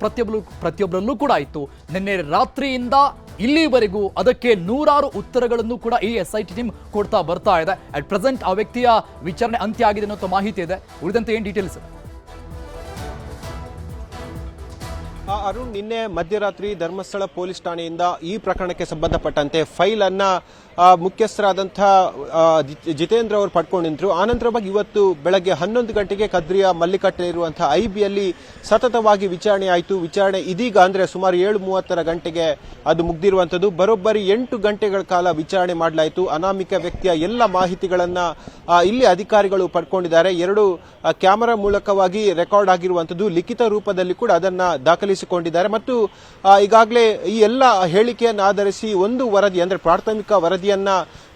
ಪ್ರತಿಯೊಬ್ಬರಲ್ಲೂ ಕೂಡ ಆಯಿತು. ನಿನ್ನೆ ರಾತ್ರಿಯಿಂದ ಇಲ್ಲಿವರೆಗೂ ಅದಕ್ಕೆ ನೂರಾರು ಉತ್ತರಗಳನ್ನು ಕೂಡ ಈ SIT ಟೀಮ್ ಕೊಡ್ತಾ ಬರ್ತಾ ಇದೆ. ಅಟ್ ಪ್ರೆಸೆಂಟ್ ಆ ವ್ಯಕ್ತಿಯ ವಿಚಾರಣೆ ಅಂತ್ಯ ಆಗಿದೆ ಅನ್ನೋ ಮಾಹಿತಿ ಇದೆ. ಉಳಿದಂತೆ ಏನು ಡೀಟೇಲ್ಸ್ ಇದೆ? ಅರುಣ್, ನಿನ್ನೆ ಮಧ್ಯರಾತ್ರಿ ಧರ್ಮಸ್ಥಳ ಪೊಲೀಸ್ ಠಾಣೆಯಿಂದ ಈ ಪ್ರಕರಣಕ್ಕೆ ಸಂಬಂಧಪಟ್ಟಂತೆ ಫೈಲ್ ಅನ್ನ ಮುಖ್ಯಸ್ಥರಾದಂತಹ ಜಿತೇಂದ್ರ ಅವರು ಪಡ್ಕೊಂಡಿದ್ರು. ಆನಂತರವಾಗಿ ಇವತ್ತು ಬೆಳಗ್ಗೆ 11 ಗಂಟೆಗೆ ಕದ್ರಿಯ ಮಲ್ಲಿಕಟ್ಟೆ ಇರುವಂತಹ ಐಬಿಯಲ್ಲಿ ಸತತವಾಗಿ ವಿಚಾರಣೆ ಆಯಿತು. ವಿಚಾರಣೆ ಇದೀಗ ಅಂದ್ರೆ ಸುಮಾರು 7:30 ಗಂಟೆಗೆ ಅದು ಮುಗ್ದಿರುವಂತದ್ದು. ಬರೋಬ್ಬರಿ 8 ಗಂಟೆಗಳ ಕಾಲ ವಿಚಾರಣೆ ಮಾಡಲಾಯಿತು. ಅನಾಮಿಕ ವ್ಯಕ್ತಿಯ ಎಲ್ಲ ಮಾಹಿತಿಗಳನ್ನ ಇಲ್ಲಿ ಅಧಿಕಾರಿಗಳು ಪಡ್ಕೊಂಡಿದ್ದಾರೆ. 2 ಕ್ಯಾಮೆರಾ ಮೂಲಕವಾಗಿ ರೆಕಾರ್ಡ್ ಆಗಿರುವಂತದ್ದು, ಲಿಖಿತ ರೂಪದಲ್ಲಿ ಕೂಡ ಅದನ್ನ ದಾಖಲಿಸಿಕೊಂಡಿದ್ದಾರೆ. ಮತ್ತು ಈಗಾಗಲೇ ಈ ಎಲ್ಲ ಹೇಳಿಕೆಯನ್ನು ಆಧರಿಸಿ ಒಂದು ವರದಿ ಅಂದ್ರೆ ಪ್ರಾಥಮಿಕ ವರದಿಯನ್ನ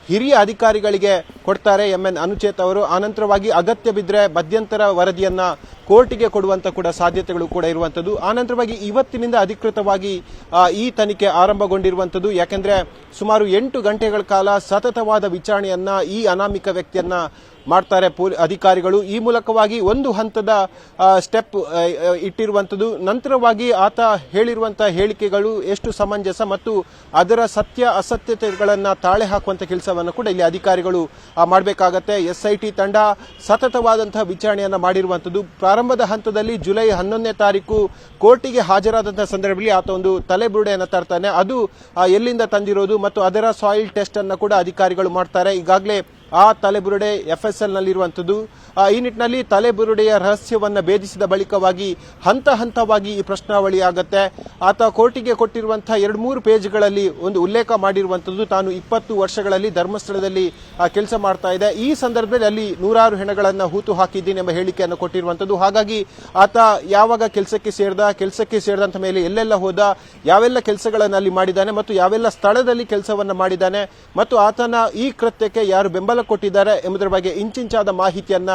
ಹಿರಿಯ ಅಧಿಕಾರಿಗಳಿಗೆ ಕೊಡ್ತಾರೆ MN ಅನುಚೇತ್ ಅವರು. ಆನಂತರವಾಗಿ ಅಗತ್ಯ ಬಿದ್ದರೆ ಮಧ್ಯಂತರ ವರದಿಯನ್ನ ಕೋರ್ಟಿಗೆ ಕೊಡುವಂತ ಕೂಡ ಸಾಧ್ಯತೆಗಳು ಕೂಡ ಇರುವಂತದ್ದು. ಆನಂತರವಾಗಿ ಇವತ್ತಿನಿಂದ ಅಧಿಕೃತವಾಗಿ ಈ ತನಿಖೆ ಆರಂಭಗೊಂಡಿರುವಂತದ್ದು. ಯಾಕೆಂದ್ರೆ ಸುಮಾರು 8 ಗಂಟೆಗಳ ಕಾಲ ಸತತವಾದ ವಿಚಾರಣೆಯನ್ನ ಈ ಅನಾಮಿಕ ವ್ಯಕ್ತಿಯನ್ನ ಮಾಡ್ತಾರೆ ಅಧಿಕಾರಿಗಳು. ಈ ಮೂಲಕವಾಗಿ ಒಂದು ಹಂತದ ಸ್ಟೆಪ್ ಇಟ್ಟಿರುವಂತದ್ದು. ನಂತರವಾಗಿ ಆತ ಹೇಳಿರುವಂತಹ ಹೇಳಿಕೆಗಳು ಎಷ್ಟು ಸಮಂಜಸ ಮತ್ತು ಅದರ ಸತ್ಯ ಅಸತ್ಯತೆಗಳನ್ನ ತಾಳೆ ಹಾಕುವಂತ ಕೆಲಸವನ್ನು ಕೂಡ ಇಲ್ಲಿ ಅಧಿಕಾರಿಗಳು ಮಾಡಬೇಕಾಗತ್ತೆ. SIT ತಂಡ ಸತತವಾದಂತಹ ವಿಚಾರಣೆಯನ್ನ ಮಾಡಿರುವಂತದ್ದು. ಪ್ರಾರಂಭದ ಹಂತದಲ್ಲಿ ಜುಲೈ 11ನೇ ತಾರೀಕು ಕೋರ್ಟಿಗೆ ಹಾಜರಾದಂತಹ ಸಂದರ್ಭದಲ್ಲಿ ಆತ ಒಂದು ತಲೆಬುರುಡೆಯನ್ನು ತರ್ತಾನೆ. ಅದು ಎಲ್ಲಿಂದ ತಂದಿರೋದು ಮತ್ತು ಅದರ ಸಾಯಿಲ್ ಟೆಸ್ಟ್ ಅನ್ನ ಕೂಡ ಅಧಿಕಾರಿಗಳು ಮಾಡ್ತಾರೆ. ಈಗಾಗಲೇ ಆ ತಲೆಬುರುಡೆ FSL ನಲ್ಲಿರುವಂತದ್ದು. ಈ ನಿಟ್ಟಿನಲ್ಲಿ ತಲೆಬುರುಡೆಯ ರಹಸ್ಯವನ್ನ ಭೇದಿಸಿದ ಬಳಿಕವಾಗಿ ಹಂತ ಹಂತವಾಗಿ ಈ ಪ್ರಶ್ನಾವಳಿ ಆಗತ್ತೆ. ಆತ ಕೋರ್ಟಿಗೆ ಕೊಟ್ಟಿರುವಂತಹ 2-3 ಪೇಜ್ಗಳಲ್ಲಿ ಒಂದು ಉಲ್ಲೇಖ ಮಾಡಿರುವಂತದ್ದು ತಾನು 20 ವರ್ಷಗಳಲ್ಲಿ ಧರ್ಮಸ್ಥಳದಲ್ಲಿ ಕೆಲಸ ಮಾಡ್ತಾ ಇದೆ. ಈ ಸಂದರ್ಭದಲ್ಲಿ ಅಲ್ಲಿ 100 ಹೆಣಗಳನ್ನ ಹೂತು ಹಾಕಿದ್ದೀನಿ ಎಂಬ ಹೇಳಿಕೆಯನ್ನು ಕೊಟ್ಟಿರುವಂತದ್ದು. ಹಾಗಾಗಿ ಆತ ಯಾವಾಗ ಕೆಲಸಕ್ಕೆ ಸೇರಿದಂತ ಮೇಲೆ ಎಲ್ಲೆಲ್ಲ ಹೋದ, ಯಾವೆಲ್ಲ ಕೆಲಸಗಳನ್ನು ಅಲ್ಲಿ ಮಾಡಿದ್ದಾನೆ ಮತ್ತು ಯಾವೆಲ್ಲ ಸ್ಥಳದಲ್ಲಿ ಕೆಲಸವನ್ನ ಮಾಡಿದ್ದಾನೆ ಮತ್ತು ಆತನ ಈ ಕೃತ್ಯಕ್ಕೆ ಯಾರು ಬೆಂಬಲ ಕೊಟ್ಟಿದ್ದಾರೆ ಎಂಬುದರ ಬಗ್ಗೆ ಇಂಚಿಂಚಾದ ಮಾಹಿತಿಯನ್ನ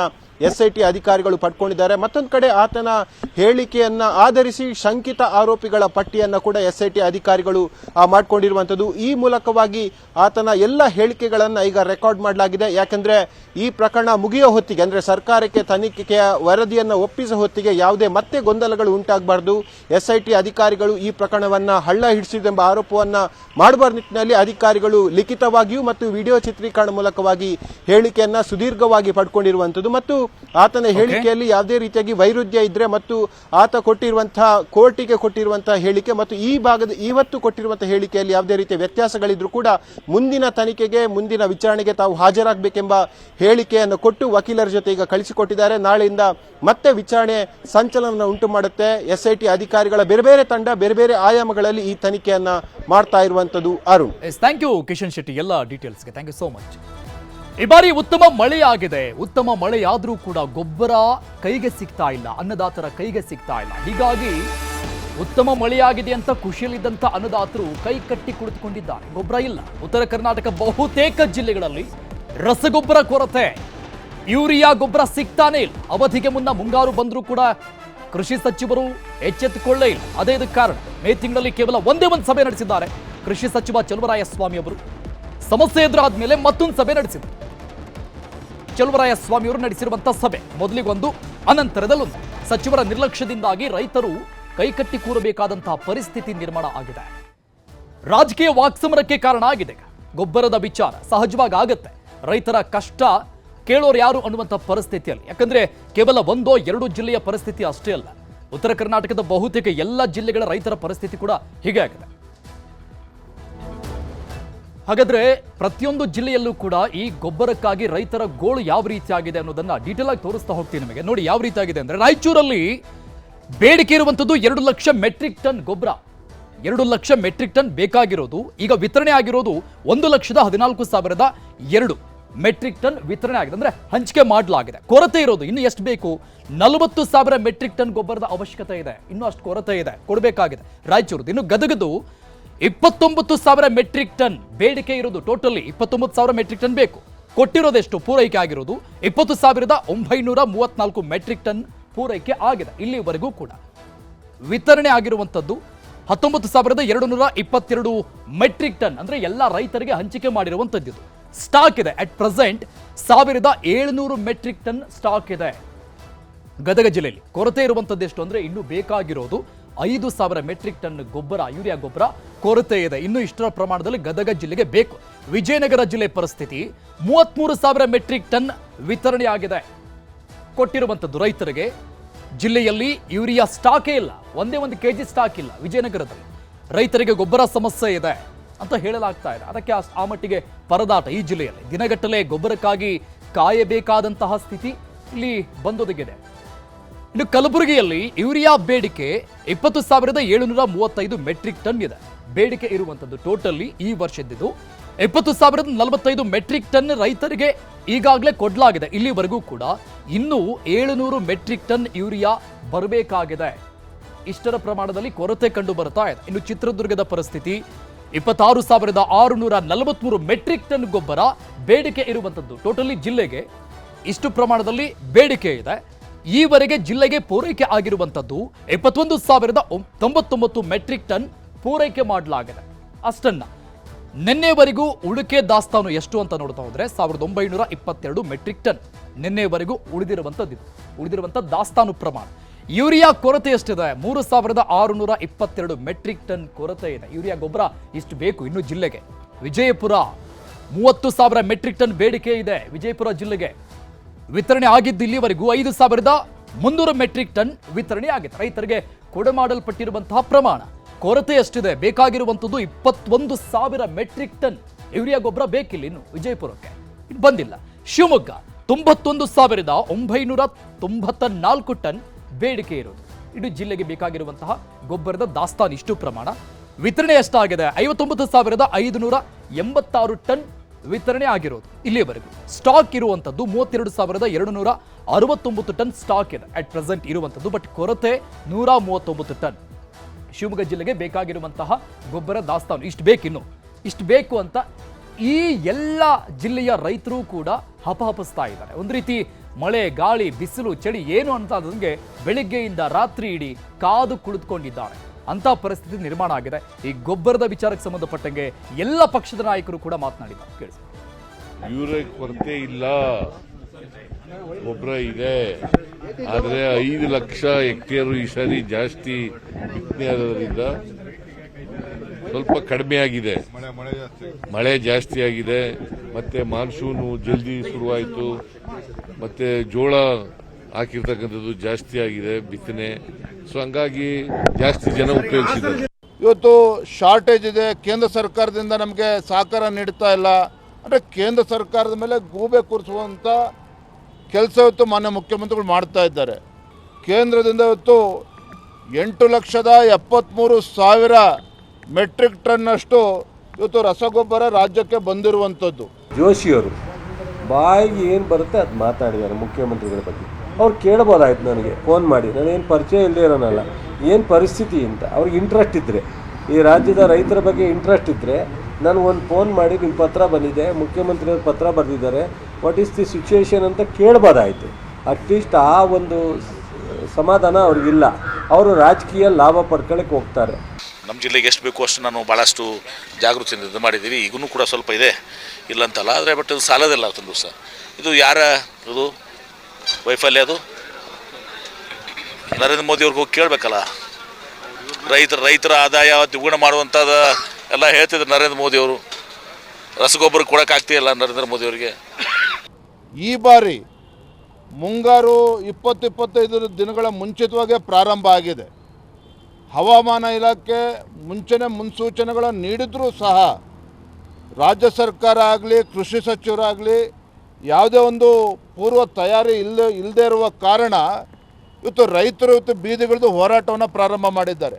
SIT ಅಧಿಕಾರಿಗಳು ಪಡ್ಕೊಂಡಿದ್ದಾರೆ. ಮತ್ತೊಂದು ಕಡೆ ಆತನ ಹೇಳಿಕೆಯನ್ನ ಆಧರಿಸಿ ಶಂಕಿತ ಆರೋಪಿಗಳ ಪಟ್ಟಿಯನ್ನ ಕೂಡ SIT ಅಧಿಕಾರಿಗಳು ಮಾಡಿಕೊಂಡಿರುವಂತದ್ದು. ಈ ಮೂಲಕವಾಗಿ ಆತನ ಎಲ್ಲ ಹೇಳಿಕೆಗಳನ್ನ ಈಗ ರೆಕಾರ್ಡ್ ಮಾಡಲಾಗಿದೆ. ಯಾಕಂದ್ರೆ ಈ ಪ್ರಕರಣ ಮುಗಿಯೋ ಹೊತ್ತಿಗೆ ಅಂದ್ರೆ ಸರ್ಕಾರಕ್ಕೆ ತನಿಖೆಯ ವರದಿಯನ್ನ ಒಪ್ಪಿಸೋ ಹೊತ್ತಿಗೆ ಯಾವುದೇ ಮತ್ತೆ ಗೊಂದಲಗಳು ಉಂಟಾಗಬಾರದು. SIT ಅಧಿಕಾರಿಗಳು ಈ ಪ್ರಕರಣವನ್ನ ಹಳ್ಳ ಹಿಡಿಸಿದೆಂಬ ಆರೋಪವನ್ನ ಮಾಡಬಾರ ನಿಟ್ಟಿನಲ್ಲಿ ಅಧಿಕಾರಿಗಳು ಲಿಖಿತವಾಗಿಯೂ ಮತ್ತು ವಿಡಿಯೋ ಚಿತ್ರೀಕರಣ ಮೂಲಕವಾಗಿ ಹೇಳಿಕೆಯನ್ನ ಸುದೀರ್ಘವಾಗಿ ಪಡ್ಕೊಂಡಿರುವಂತದ್ದು. ಮತ್ತು ಆತನ ಹೇಳಿಕೆಯಲ್ಲಿ ಯಾವುದೇ ರೀತಿಯಾಗಿ ವೈರುಧ್ಯ ಇದ್ರೆ ಮತ್ತು ಆತ ಕೊಟ್ಟಿರುವಂತಹ ಕೋರ್ಟಿಗೆ ಕೊಟ್ಟಿರುವಂತಹ ಹೇಳಿಕೆ ಮತ್ತು ಈ ಭಾಗದ ಇವತ್ತು ಕೊಟ್ಟಿರುವಂತಹ ಹೇಳಿಕೆಯಲ್ಲಿ ಯಾವುದೇ ರೀತಿಯ ವ್ಯತ್ಯಾಸಗಳಿದ್ರೂ ಕೂಡ ಮುಂದಿನ ತನಿಖೆಗೆ ಮುಂದಿನ ವಿಚಾರಣೆಗೆ ತಾವು ಹಾಜರಾಗಬೇಕೆಂಬ ಹೇಳಿಕೆಯನ್ನು ಕೊಟ್ಟು ವಕೀಲರ ಜೊತೆ ಈಗ ಕಳಿಸಿಕೊಟ್ಟಿದ್ದಾರೆ. ನಾಳೆಯಿಂದ ಮತ್ತೆ ವಿಚಾರಣೆ ಸಂಚಲನ ಉಂಟು ಮಾಡುತ್ತೆ. SIT ಅಧಿಕಾರಿಗಳ ಬೇರೆ ಬೇರೆ ತಂಡ ಬೇರೆ ಬೇರೆ ಆಯಾಮಗಳಲ್ಲಿ ಈ ತನಿಖೆಯನ್ನ ಮಾಡ್ತಾ ಇರುವಂತದ್ದು. ಅರುಣ್, ಥ್ಯಾಂಕ್ ಯು ಕಿಶನ್ ಶೆಟ್ಟಿ, ಎಲ್ಲ ಡೀಟೇಲ್ಸ್ಗೆ ಥ್ಯಾಂಕ್ ಯು ಸೋ ಮಚ್. ಈ ಬಾರಿ ಉತ್ತಮ ಮಳೆಯಾಗಿದೆ. ಉತ್ತಮ ಮಳೆಯಾದ್ರೂ ಕೂಡ ಗೊಬ್ಬರ ಕೈಗೆ ಸಿಗ್ತಾ ಇಲ್ಲ, ಅನ್ನದಾತರ ಕೈಗೆ ಸಿಗ್ತಾ ಇಲ್ಲ. ಹೀಗಾಗಿ ಉತ್ತಮ ಮಳೆಯಾಗಿದೆ ಅಂತ ಖುಷಿಯಲ್ಲಿದ್ದಂಥ ಅನ್ನದಾತರು ಕೈ ಕಟ್ಟಿ ಕುಳಿತುಕೊಂಡಿದ್ದಾರೆ. ಗೊಬ್ಬರ ಇಲ್ಲ. ಉತ್ತರ ಕರ್ನಾಟಕ ಬಹುತೇಕ ಜಿಲ್ಲೆಗಳಲ್ಲಿ ರಸಗೊಬ್ಬರ ಕೊರತೆ, ಯೂರಿಯಾ ಗೊಬ್ಬರ ಸಿಗ್ತಾನೆ ಇಲ್ಲ. ಅವಧಿಗೆ ಮುನ್ನ ಮುಂಗಾರು ಬಂದರೂ ಕೂಡ ಕೃಷಿ ಸಚಿವರು ಎಚ್ಚೆತ್ತುಕೊಳ್ಳೇ ಇಲ್ಲ. ಅದೇ ಇದಕ್ಕೆ ಕಾರಣ. ಮೇ ತಿಂಗಳಲ್ಲಿ ಕೇವಲ ಒಂದೇ ಒಂದು ಸಭೆ ನಡೆಸಿದ್ದಾರೆ ಕೃಷಿ ಸಚಿವ ಚಲುವರಾಯಸ್ವಾಮಿ ಅವರು. ಸಮಸ್ಯೆ ಎದುರಾದ ಮೇಲೆ ಮತ್ತೊಂದು ಸಭೆ ನಡೆಸಿದರು. ಚಲುವರಾಯಸ್ವಾಮಿ ಅವರು ನಡೆಸಿರುವಂತಹ ಸಭೆ ಮೊದಲಿಗೊಂದು, ಅನಂತರದಲ್ಲೊಂದು. ಸಚಿವರ ನಿರ್ಲಕ್ಷ್ಯದಿಂದಾಗಿ ರೈತರು ಕೈಕಟ್ಟಿ ಕೂರಬೇಕಾದಂತಹ ಪರಿಸ್ಥಿತಿ ನಿರ್ಮಾಣ ಆಗಿದೆ. ರಾಜಕೀಯ ವಾಕ್ಸಮರಕ್ಕೆ ಕಾರಣ ಆಗಿದೆ. ಗೊಬ್ಬರದ ವಿಚಾರ ಸಹಜವಾಗಿ ಆಗತ್ತೆ. ರೈತರ ಕಷ್ಟ ಕೇಳೋರು ಯಾರು ಅನ್ನುವಂಥ ಪರಿಸ್ಥಿತಿಯಲ್ಲಿ. ಯಾಕಂದ್ರೆ ಕೇವಲ 1-2 ಜಿಲ್ಲೆಯ ಪರಿಸ್ಥಿತಿ ಅಷ್ಟೇ ಅಲ್ಲ, ಉತ್ತರ ಕರ್ನಾಟಕದ ಬಹುತೇಕ ಎಲ್ಲ ಜಿಲ್ಲೆಗಳ ರೈತರ ಪರಿಸ್ಥಿತಿ ಕೂಡ ಹೀಗೆ ಆಗಿದೆ. ಹಾಗಾದ್ರೆ ಪ್ರತಿಯೊಂದು ಜಿಲ್ಲೆಯಲ್ಲೂ ಕೂಡ ಈ ಗೊಬ್ಬರಕ್ಕಾಗಿ ರೈತರ ಗೋಳು ಯಾವ ರೀತಿ ಆಗಿದೆ ಅನ್ನೋದನ್ನ ಡೀಟೇಲ್ ಆಗಿ ತೋರಿಸ್ತಾ ಹೋಗ್ತೀನಿ ನಿಮಗೆ. ನೋಡಿ ಯಾವ ರೀತಿ ಆಗಿದೆ ಅಂದ್ರೆ, ರಾಯಚೂರಲ್ಲಿ ಬೇಡಿಕೆ ಇರುವಂತದ್ದು 2 ಲಕ್ಷ ಮೆಟ್ರಿಕ್ ಟನ್ ಗೊಬ್ಬರ. 2 ಲಕ್ಷ ಮೆಟ್ರಿಕ್ ಟನ್ ಬೇಕಾಗಿರೋದು, ಈಗ ವಿತರಣೆ ಆಗಿರೋದು 1,14,002 ಮೆಟ್ರಿಕ್ ಟನ್ ವಿತರಣೆ ಆಗಿದೆ, ಅಂದ್ರೆ ಹಂಚಿಕೆ ಮಾಡಲಾಗಿದೆ. ಕೊರತೆ ಇರೋದು ಇನ್ನು ಎಷ್ಟು ಬೇಕು? 40,000 ಮೆಟ್ರಿಕ್ ಟನ್ ಗೊಬ್ಬರದ ಅವಶ್ಯಕತೆ ಇದೆ. ಇನ್ನೂ ಅಷ್ಟು ಕೊರತೆ ಇದೆ, ಕೊಡಬೇಕಾಗಿದೆ ರಾಯಚೂರು. ಇನ್ನು ಗದಗದು 29,000 ಮೆಟ್ರಿಕ್ ಟನ್ ಬೇಡಿಕೆ ಇರೋದು. ಟೋಟಲಿ 29,000 ಮೆಟ್ರಿಕ್ ಟನ್ ಬೇಕು. ಕೊಟ್ಟಿರೋದೆಷ್ಟು? ಪೂರೈಕೆ ಆಗಿರೋದು 20,934 ಮೆಟ್ರಿಕ್ ಟನ್ ಪೂರೈಕೆ ಆಗಿದೆ. ಇಲ್ಲಿವರೆಗೂ ಕೂಡ ವಿತರಣೆ ಆಗಿರುವಂತದ್ದು 19,222 ಮೆಟ್ರಿಕ್ ಟನ್, ಅಂದ್ರೆ ಎಲ್ಲ ರೈತರಿಗೆ ಹಂಚಿಕೆ ಮಾಡಿರುವಂತದ್ದು. ಸ್ಟಾಕ್ ಇದೆ at present 1,700 metric ton stock ಇದೆ ಗದಗ ಜಿಲ್ಲೆಯಲ್ಲಿ. ಕೊರತೆ ಇರುವಂತದ್ದು ಎಷ್ಟು ಅಂದ್ರೆ, ಇನ್ನು ಬೇಕಾಗಿರೋದು 5,000 ಮೆಟ್ರಿಕ್ ಟನ್ ಗೊಬ್ಬರ, ಯೂರಿಯಾ ಗೊಬ್ಬರ ಕೊರತೆ ಇದೆ. ಇನ್ನು ಇಷ್ಟರ ಪ್ರಮಾಣದಲ್ಲಿ ಗದಗ ಜಿಲ್ಲೆಗೆ ಬೇಕು. ವಿಜಯನಗರ ಜಿಲ್ಲೆ ಪರಿಸ್ಥಿತಿ 33,000 ಮೆಟ್ರಿಕ್ ಟನ್ ವಿತರಣೆ ಆಗಿದೆ ಕೊಟ್ಟಿರುವಂತದ್ದು ರೈತರಿಗೆ. ಜಿಲ್ಲೆಯಲ್ಲಿ ಯೂರಿಯಾ ಸ್ಟಾಕೇ ಇಲ್ಲ, ಒಂದೇ ಒಂದು ಕೆಜಿ ಸ್ಟಾಕ್ ಇಲ್ಲ. ವಿಜಯನಗರದಲ್ಲಿ ರೈತರಿಗೆ ಗೊಬ್ಬರ ಸಮಸ್ಯೆ ಇದೆ ಅಂತ ಹೇಳಲಾಗ್ತಾ ಇದೆ. ಅದಕ್ಕೆ ಆ ಮಟ್ಟಿಗೆ ಪರದಾಟ ಈ ಜಿಲ್ಲೆಯಲ್ಲಿ. ದಿನಗಟ್ಟಲೆ ಗೊಬ್ಬರಕ್ಕಾಗಿ ಕಾಯಬೇಕಾದಂತಹ ಸ್ಥಿತಿ ಇಲ್ಲಿ ಬಂದೊದಗಿದೆ. ಇನ್ನು ಕಲಬುರಗಿಯಲ್ಲಿ ಯೂರಿಯಾ ಬೇಡಿಕೆ 20,735 ಮೆಟ್ರಿಕ್ ಟನ್ ಇದೆ. ಬೇಡಿಕೆ ಇರುವಂಥದ್ದು ಟೋಟಲಿ ಈ ವರ್ಷದ್ದು 20,045 ಮೆಟ್ರಿಕ್ ಟನ್ ರೈತರಿಗೆ ಈಗಾಗಲೇ ಕೊಡಲಾಗಿದೆ. ಇಲ್ಲಿವರೆಗೂ ಕೂಡ ಇನ್ನೂ 700 ಮೆಟ್ರಿಕ್ ಟನ್ ಯೂರಿಯಾ ಬರಬೇಕಾಗಿದೆ. ಇಷ್ಟರ ಪ್ರಮಾಣದಲ್ಲಿ ಕೊರತೆ ಕಂಡು ಬರ್ತಾ ಇದೆ. ಇನ್ನು ಚಿತ್ರದುರ್ಗದ ಪರಿಸ್ಥಿತಿ 26,643 ಮೆಟ್ರಿಕ್ ಟನ್ ಗೊಬ್ಬರ ಬೇಡಿಕೆ ಇರುವಂಥದ್ದು. ಟೋಟಲಿ ಜಿಲ್ಲೆಗೆ ಇಷ್ಟು ಪ್ರಮಾಣದಲ್ಲಿ ಬೇಡಿಕೆ ಇದೆ. ಈವರೆಗೆ ಜಿಲ್ಲೆಗೆ ಪೂರೈಕೆ ಆಗಿರುವಂಥದ್ದು 21,099 ಮೆಟ್ರಿಕ್ ಟನ್ ಪೂರೈಕೆ ಮಾಡಲಾಗಿದೆ. ಅಷ್ಟನ್ನ ನಿನ್ನೆವರೆಗೂ ಉಳಿಕೆ ದಾಸ್ತಾನು ಎಷ್ಟು ಅಂತ ನೋಡ್ತಾ ಹೋದ್ರೆ 1,922 ಮೆಟ್ರಿಕ್ ಟನ್ ನಿನ್ನೆವರೆಗೂ ಉಳಿದಿರುವಂಥ ದಾಸ್ತಾನು ಪ್ರಮಾಣ. ಯೂರಿಯಾ ಕೊರತೆ ಎಷ್ಟಿದೆ? 3,622 ಮೆಟ್ರಿಕ್ ಟನ್ ಕೊರತೆ ಇದೆ. ಯೂರಿಯಾ ಗೊಬ್ಬರ ಇಷ್ಟು ಬೇಕು ಇನ್ನು ಜಿಲ್ಲೆಗೆ. ವಿಜಯಪುರ 30,000 ಮೆಟ್ರಿಕ್ ಟನ್ ಬೇಡಿಕೆ ಇದೆ. ವಿಜಯಪುರ ಜಿಲ್ಲೆಗೆ ವಿತರಣೆ ಆಗಿದ್ದು ಇಲ್ಲಿವರೆಗೂ 5,300 ಮೆಟ್ರಿಕ್ ಟನ್ ವಿತರಣೆ ಆಗಿದೆ. ರೈತರಿಗೆ ಕೊಡಮಾಡಲ್ಪಟ್ಟಿರುವಂತಹ ಪ್ರಮಾಣ ಕೊರತೆ ಎಷ್ಟಿದೆ? ಬೇಕಾಗಿರುವಂಥದ್ದು 21,000 ಮೆಟ್ರಿಕ್ ಟನ್ ಯೂರಿಯಾ ಗೊಬ್ಬರ ಬೇಕಿಲ್ಲ ಇನ್ನು ವಿಜಯಪುರಕ್ಕೆ, ಇನ್ನು ಬಂದಿಲ್ಲ. ಶಿವಮೊಗ್ಗ 91,994 ಟನ್ ಬೇಡಿಕೆ ಇರೋದು. ಇದು ಜಿಲ್ಲೆಗೆ ಬೇಕಾಗಿರುವಂತಹ ಗೊಬ್ಬರದ ದಾಸ್ತಾನು. ಇಷ್ಟು ಪ್ರಮಾಣ ವಿತರಣೆ ಎಷ್ಟಾಗಿದೆ? 59,586 ಟನ್ ವಿತರಣೆ ಆಗಿರೋದು ಇಲ್ಲಿಯವರೆಗೂ. ಸ್ಟಾಕ್ ಇರುವಂಥದ್ದು 32,269 ಟನ್ ಸ್ಟಾಕ್ ಇದೆ ಅಟ್ ಪ್ರೆಸೆಂಟ್ ಇರುವಂಥದ್ದು. ಬಟ್ ಕೊರತೆ 139 ಟನ್. ಶಿವಮೊಗ್ಗ ಜಿಲ್ಲೆಗೆ ಬೇಕಾಗಿರುವಂತಹ ಗೊಬ್ಬರ ದಾಸ್ತಾನು ಇಷ್ಟು ಬೇಕಿನ್ನು, ಇಷ್ಟು ಬೇಕು ಅಂತ ಈ ಎಲ್ಲ ಜಿಲ್ಲೆಯ ರೈತರು ಕೂಡ ಹಪಹಪಿಸ್ತಾ ಇದ್ದಾರೆ. ಒಂದು ರೀತಿ ಮಳೆ, ಗಾಳಿ, ಬಿಸಿಲು, ಚಳಿ ಏನು ಅಂತ ಅದಕ್ಕೆ ಬೆಳಿಗ್ಗೆಯಿಂದ ರಾತ್ರಿ ಇಡೀ ಕಾದು ಕುಳಿತುಕೊಂಡಿದ್ದಾರೆ. ಅಂತ ಪರಿಸ್ಥಿತಿ ನಿರ್ಮಾಣ ಆಗಿದೆ. ಈ ಗೊಬ್ಬರದ ವಿಚಾರಕ್ಕೆ ಸಂಬಂಧಪಟ್ಟಂಗೆ ಎಲ್ಲ ಪಕ್ಷದ ನಾಯಕರು ಕೂಡ ಮಾತನಾಡಿದ್ದಾರೆ. ಕೇಳಿಸಿ. ಯೂರಿಯಾ ಕೊರತೆ ಇಲ್ಲ, ಗೊಬ್ಬರ ಇದೆ. ಆದರೆ 5 ಲಕ್ಷ ಹೆಕ್ಟೇರು ಈ ಸಾರಿ ಜಾಸ್ತಿ ಬಿತ್ತನೆ ಆಗೋದ್ರಿಂದ ಸ್ವಲ್ಪ ಕಡಿಮೆ ಆಗಿದೆ. ಮಳೆ ಜಾಸ್ತಿ ಆಗಿದೆ, ಮತ್ತೆ ಮಾನ್ಸೂನು ಜಲ್ದಿ ಶುರುವಾಯಿತು, ಮತ್ತೆ ಜೋಳ ಹಾಕಿರ್ತಕ್ಕಂಥದ್ದು ಜಾಸ್ತಿ ಆಗಿದೆ ಬಿತ್ತನೆ. ಸೊ ಹಂಗಾಗಿ ಜಾಸ್ತಿ ಜನ ಉಪಯೋಗಿಸಿದ್ದಾರೆ. ಇವತ್ತು ಶಾರ್ಟೇಜ್ ಇದೆ. ಕೇಂದ್ರ ಸರ್ಕಾರದಿಂದ ನಮಗೆ ಸಹಕಾರ ನೀಡ್ತಾ ಇಲ್ಲ ಅಂದರೆ ಕೇಂದ್ರ ಸರ್ಕಾರದ ಮೇಲೆ ಗೂಬೆ ಕೂರಿಸುವಂಥ ಕೆಲಸ ಇವತ್ತು ಮಾನ್ಯ ಮುಖ್ಯಮಂತ್ರಿಗಳು ಮಾಡ್ತಾ ಇದ್ದಾರೆ. ಕೇಂದ್ರದಿಂದ ಇವತ್ತು 8,73,000 ಮೆಟ್ರಿಕ್ ಟನ್ನಷ್ಟು ಇವತ್ತು ರಸಗೊಬ್ಬರ ರಾಜ್ಯಕ್ಕೆ ಬಂದಿರುವಂಥದ್ದು. ಜೋಶಿಯವರು ಬಾಯಿಗೆ ಏನು ಬರುತ್ತೆ ಅದು ಮಾತಾಡಿದ್ದಾರೆ ಮುಖ್ಯಮಂತ್ರಿಗಳ ಬಗ್ಗೆ. ಅವ್ರು ಕೇಳ್ಬೋದಾಯ್ತು ನನಗೆ ಫೋನ್ ಮಾಡಿ, ನಾನೇನು ಪರಿಚಯ ಇಲ್ಲದೆ ಇರೋನಲ್ಲ, ಏನು ಪರಿಸ್ಥಿತಿ ಅಂತ. ಅವ್ರಿಗೆ ಇಂಟ್ರೆಸ್ಟ್ ಇದ್ದರೆ, ಈ ರಾಜ್ಯದ ರೈತರ ಬಗ್ಗೆ ಇಂಟ್ರೆಸ್ಟ್ ಇದ್ದರೆ ನನಗೊಂದು ಫೋನ್ ಮಾಡಿ ನಿಮ್ಮ ಪತ್ರ ಬಂದಿದೆ, ಮುಖ್ಯಮಂತ್ರಿಯವ್ರ ಪತ್ರ ಬರೆದಿದ್ದಾರೆ, ವಾಟ್ ಈಸ್ ದಿ ಸಿಚುವೇಶನ್ ಅಂತ ಕೇಳ್ಬೋದಾಯಿತು. ಅಟ್ಲೀಸ್ಟ್ ಆ ಒಂದು ಸಮಾಧಾನ ಅವ್ರಿಗಿಲ್ಲ. ಅವರು ರಾಜಕೀಯ ಲಾಭ ಪಡ್ಕೊಳ್ಳೋಕ್ಕೆ ಹೋಗ್ತಾರೆ. ನಮ್ಮ ಜಿಲ್ಲೆಗೆ ಎಷ್ಟು ಬೇಕು ಅಷ್ಟು ನಾನು ಭಾಳಷ್ಟು ಜಾಗೃತಿಯಿಂದ ಇದು ಮಾಡಿದ್ದೀವಿ. ಈಗೂ ಕೂಡ ಸ್ವಲ್ಪ ಇದೆ, ಇಲ್ಲ ಅಂತಲ್ಲ. ಆದರೆ ಬಟ್ ಇದು ಸಾಲದಿಲ್ಲ ಅವತ್ತೊಂದು ದಿವಸ. ಇದು ಯಾರ ಇದು ವೈಫಲ್ಯ? ಅದು ನರೇಂದ್ರ ಮೋದಿಯವ್ರಿಗೆ ಹೋಗಿ ಕೇಳಬೇಕಲ್ಲ. ರೈತರ ಆದಾಯ ದ್ವಿಗುಣ ಮಾಡುವಂಥದ್ದು ಎಲ್ಲ ಹೇಳ್ತಿದ್ರು ನರೇಂದ್ರ ಮೋದಿಯವರು. ರಸಗೊಬ್ಬರ ಕೊಡೋಕ್ಕಾಗ್ತಿಲ್ಲ ನರೇಂದ್ರ ಮೋದಿಯವರಿಗೆ. ಈ ಬಾರಿ ಮುಂಗಾರು 20-25 ದಿನಗಳ ಮುಂಚಿತವಾಗೇ ಪ್ರಾರಂಭ ಆಗಿದೆ. ಹವಾಮಾನ ಇಲಾಖೆ ಮುಂಚೆನೇ ಮುನ್ಸೂಚನೆಗಳನ್ನು ನೀಡಿದ್ರೂ ಸಹ ರಾಜ್ಯ ಸರ್ಕಾರ ಆಗಲಿ, ಕೃಷಿ ಸಚಿವರಾಗಲಿ ಯಾವುದೇ ಒಂದು ಪೂರ್ವ ತಯಾರಿ ಇಲ್ಲದೇ ಇರುವ ಕಾರಣ ಇವತ್ತು ರೈತರು ಬೀದಿಗಿಳಿದು ಹೋರಾಟವನ್ನು ಪ್ರಾರಂಭ ಮಾಡಿದ್ದಾರೆ.